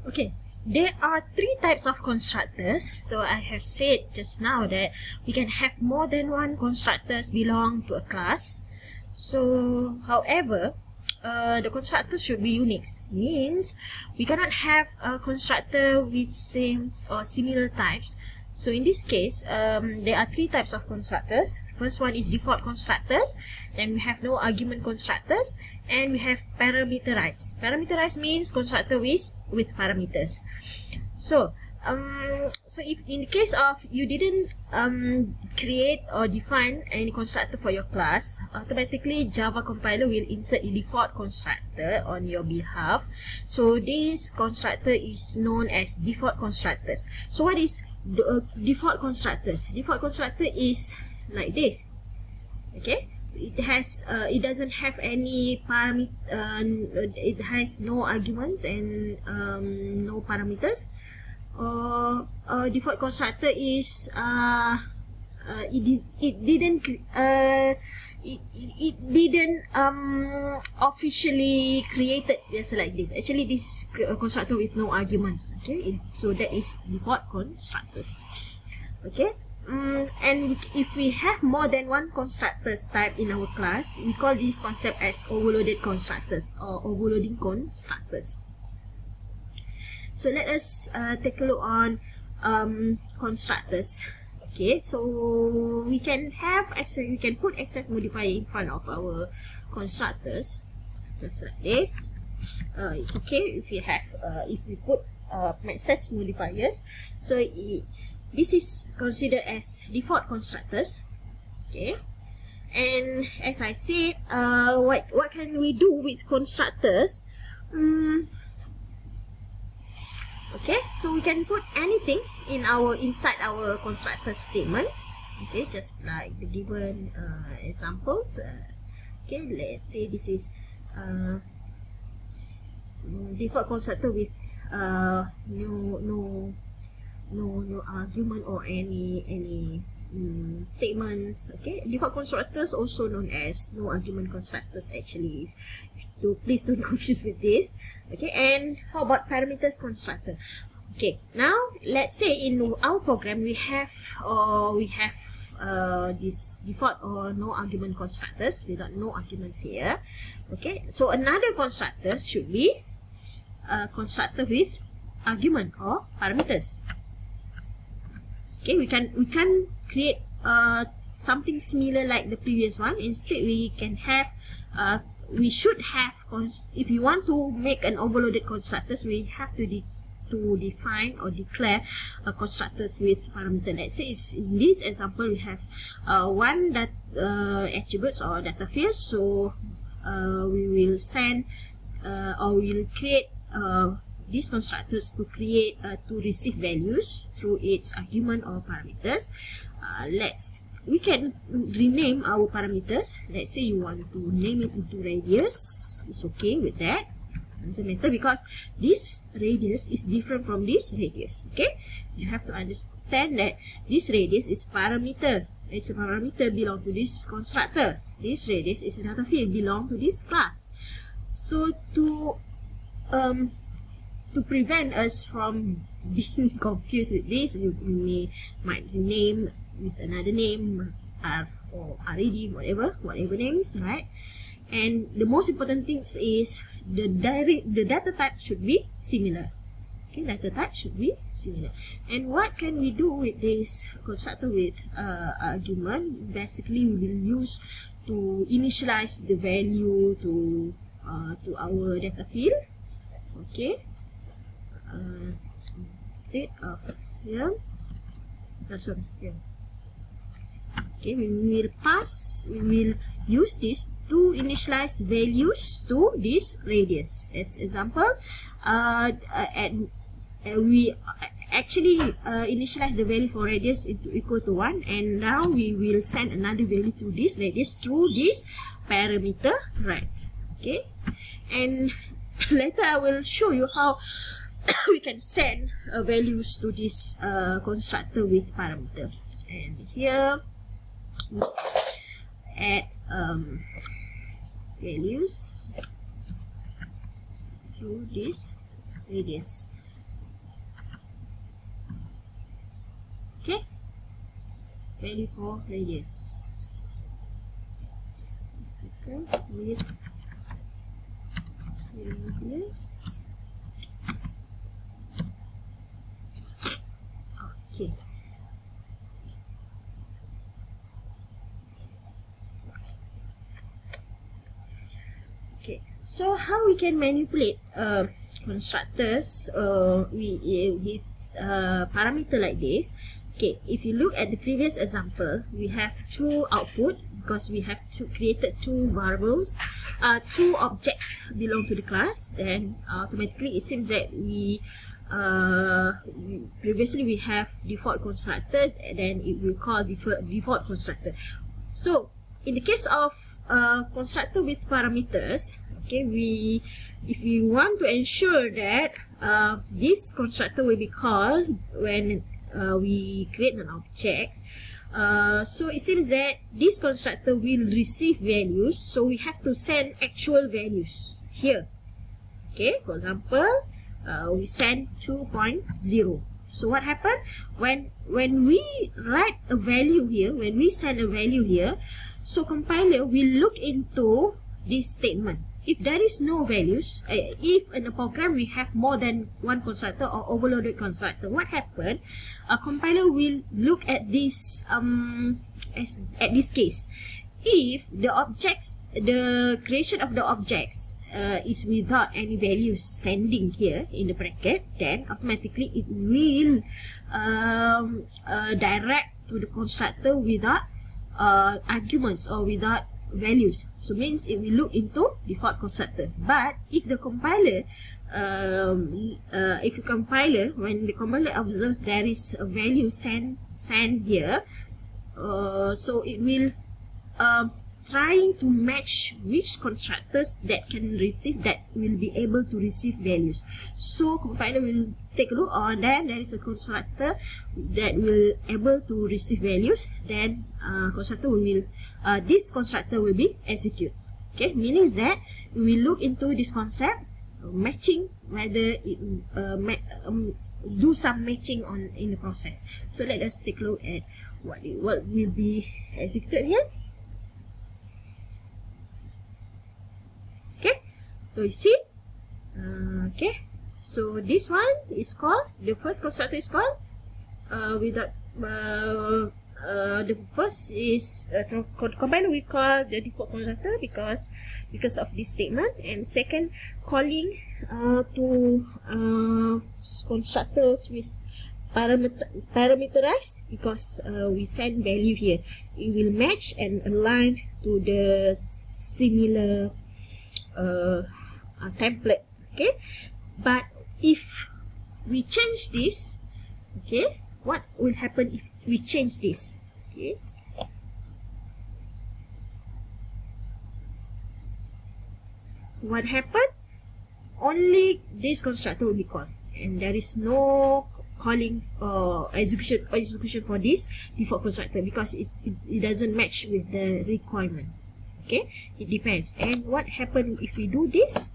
Okay, there are three types of constructors. So I have said just now that we can have more than one constructors belong to a class. So, however, the constructor should be unique. Means we cannot have a constructor with same or similar types. So in this case, there are three types of constructors. First one is default constructors. Then we have no argument constructors, and we have parameterized. Parameterized means constructor with parameters. So, so if in the case of you didn't create or define any constructor for your class, automatically Java compiler will insert a default constructor on your behalf. So this constructor is known as default constructors. So what is default constructors? Default constructor is like this. Okay, it doesn't have any parameter. It has no arguments and no parameters. Default constructor is it didn't officially created just like this. Actually, this is a constructor with no arguments. Okay, so that is default constructors. Okay, and if we have more than one constructors type in our class, we call this concept as overloaded constructors or overloading constructors. So let us take a look on constructors. Okay, so we can have access. We can put access modifier in front of our constructors, just like this. It's okay if we have if we put access modifiers. So this is considered as default constructors. Okay, and as I said, what can we do with constructors? Okay, so we can put anything inside our constructor statement. Okay, just like the given examples. Okay, let's say this is default constructor with no argument or any statements. Okay, default constructors also known as no argument constructors actually. Please don't confuse with this. Okay, and how about parameters constructor? Okay, now let's say in our program we have this default or no argument constructors without no arguments here. Okay, so another constructor should be a constructor with argument or parameters. Okay, we can create something similar like the previous one. Instead, we can have we should have, if you want to make an overloaded constructors, we have to define or declare a constructors with parameter. Let's say in this example we have one attributes or data fields. So we will send or we will create these constructors to receive values through its argument or parameters. We can rename our parameters. Let's say you want to name it into radius. It's okay with that. Doesn't matter because this radius is different from this radius. Okay, you have to understand that this radius is parameter. It's a parameter belong to this constructor. This radius is another field belong to this class. So to prevent us from being confused with this, we might rename with another name, or RED, whatever names, right? And the most important thing is the data type should be similar. Okay, data type should be similar. And what can we do with this constructor with argument? Basically, we will use to initialize the value to our data field. Okay, instead of here, sorry, here. Okay, we will use this to initialize values to this radius. As example, we actually initialize the value for radius equal to 1, and now we will send another value to this radius through this parameter, right? Okay, and later I will show you how we can send values to this constructor with parameter. And here add values through this radius. Okay, value for radius. Second with radius. Okay. Okay, so how we can manipulate constructors with parameter like this? Okay, if you look at the previous example, we have two output because we have created two variables, two objects belong to the class. Then automatically it seems that we previously we have default constructor, and then it will call default constructor. So in the case of constructor with parameters, okay, if we want to ensure that this constructor will be called when we create an object, so it seems that this constructor will receive values, so we have to send actual values here. Okay, for example, we send 2.0. So what happened when we write a value here, when we send a value here, so compiler will look into this statement. If there is no values, if in a program we have more than one constructor or overloaded constructor, what happened? A compiler will look at this at this case. If the objects, the creation of the objects is without any values sending here in the bracket, then automatically it will direct to the constructor without arguments or without values. So means it will look into default constructor. But if the compiler, when the compiler observes there is a value sent here, so it will trying to match which constructors that can receive, that will be able to receive values. So compiler will take a look, and then there is a constructor that will able to receive values, then this constructor will be executed. Okay, meaning that we will look into this concept matching, whether it do some matching in the process. So let us take a look at what will be executed here. Okay, so you see, okay, so this one is called, the first constructor is called without the first is compiler we call the default constructor because of this statement, and second calling to constructors with parameterized because we send value here. It will match and align to the similar template. Okay, but if we change this, okay, what will happen if we change this? Okay, what happened? Only this constructor will be called, and there is no calling execution for this default constructor because it doesn't match with the requirement. Okay, it depends. And what happens if we do this?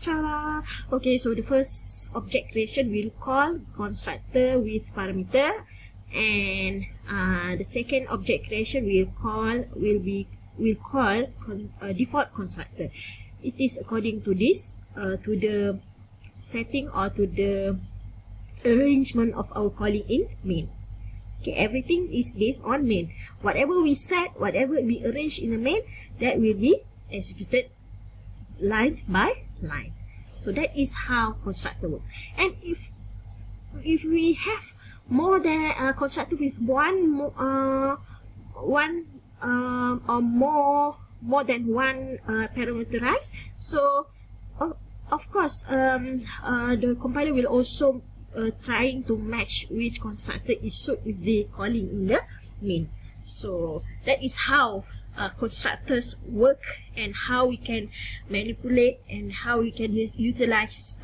Ta-da! Okay, so the first object creation will call constructor with parameter, and the second object creation will call default constructor. It is according to this to the setting or to the arrangement of our calling in main. Okay, everything is based on main. Whatever we set, whatever we arrange in the main, that will be executed line by line. So that is how constructor works. And if we have more than a constructor with one or more than one parameterized, so of course the compiler will also trying to match which constructor is suit with the calling in the main. So that is how constructors work, and how we can manipulate and how we can utilize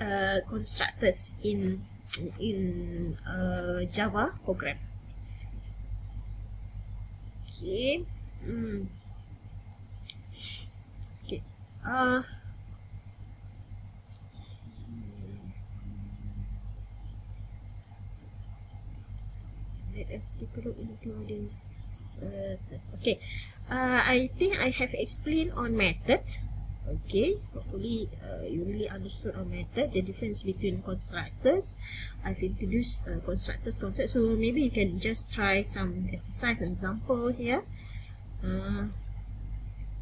constructors in Java program. Okay. Okay. let us take a look into this. Okay, I think I have explained on method. Okay, hopefully you really understood our method, the difference between constructors. I've introduced constructors concept, so maybe you can just try some exercise example here.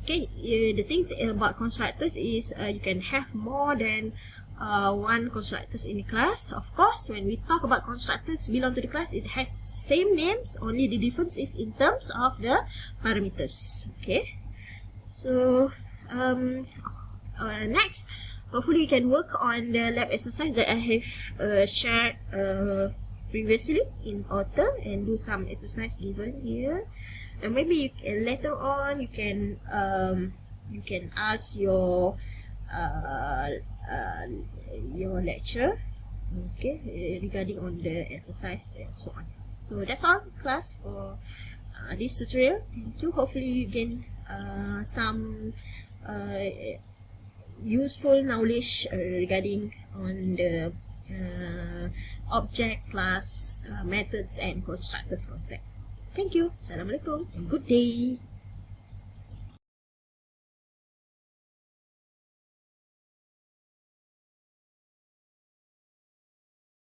Okay, the things about constructors is you can have more than one constructors in the class. Of course, when we talk about constructors belong to the class, it has same names, only the difference is in terms of the parameters. Okay, so next, hopefully you can work on the lab exercise that I have shared previously in author, and do some exercise given here. And maybe you can, later on you can ask your lecturer, okay, regarding on the exercise and so on. So that's all class for this tutorial. Thank you. Hopefully you gain some useful knowledge regarding on the object, class, methods and constructors concept. Thank you. Assalamualaikum and good day.